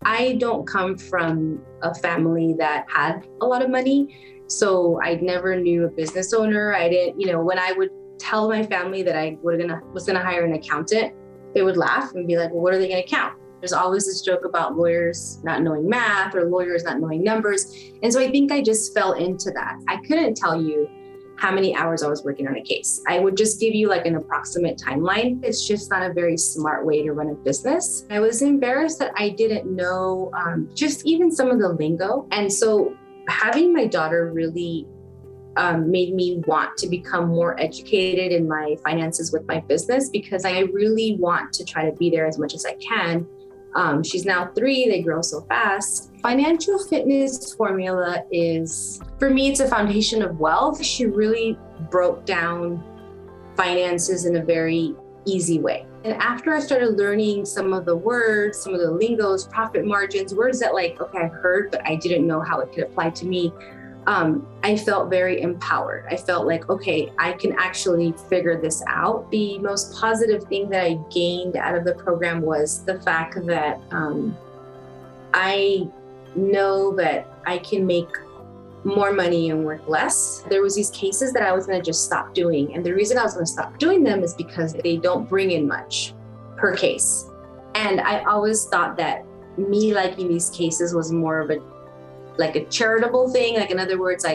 I don't come from a family that had a lot of money. So I never knew a business owner. I didn't, when I would tell my family that I was gonna hire an accountant, they would laugh and be like, well, what are they gonna count? There's always this joke about lawyers not knowing math or lawyers not knowing numbers. And so I think I just fell into that. I couldn't tell you how many hours I was working on a case. I would just give you like an approximate timeline. It's just not a very smart way to run a business. I was embarrassed that I didn't know just even some of the lingo. And so having my daughter really made me want to become more educated in my finances with my business, because I really want to try to be there as much as I can. She's now 3, they grow so fast. Financial fitness formula is, for me, it's a foundation of wealth. She really broke down finances in a very easy way. And after I started learning some of the words, some of the lingos, profit margins, words that okay, I've heard, but I didn't know how it could apply to me. I felt very empowered. I felt like, okay, I can actually figure this out. The most positive thing that I gained out of the program was the fact that I know that I can make more money and work less. There was these cases that I was going to just stop doing. And the reason I was going to stop doing them is because they don't bring in much per case. And I always thought that me liking these cases was more of a charitable thing. In other words,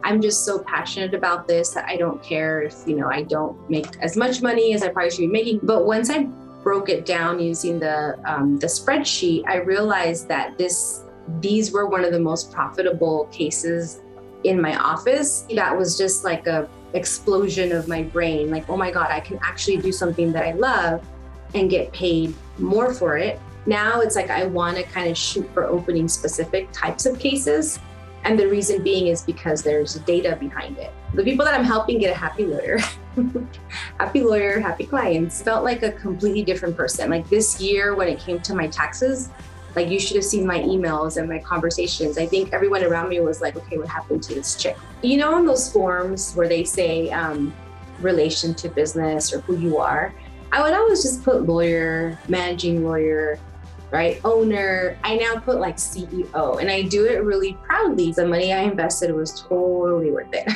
I'm just so passionate about this that I don't care if, I don't make as much money as I probably should be making. But once I broke it down using the spreadsheet, I realized that these were one of the most profitable cases in my office. That was just like a explosion of my brain. Oh my God, I can actually do something that I love and get paid more for it. Now it's I want to kind of shoot for opening specific types of cases. And the reason being is because there's data behind it. The people that I'm helping get a happy lawyer, happy clients, felt like a completely different person. This year when it came to my taxes, you should have seen my emails and my conversations. I think everyone around me was okay, what happened to this chick? On those forms where they say relation to business or who you are, I would always just put lawyer, managing lawyer, right? Owner. I now put CEO, and I do it really proudly. The money I invested was totally worth it.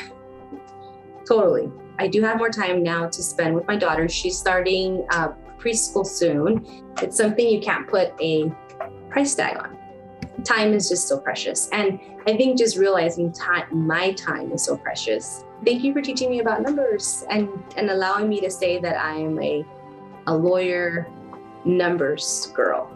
Totally. I do have more time now to spend with my daughter. She's starting preschool soon. It's something you can't put a price tag on. Time is just so precious. And I think just realizing my time is so precious. Thank you for teaching me about numbers and allowing me to say that I am a lawyer numbers girl.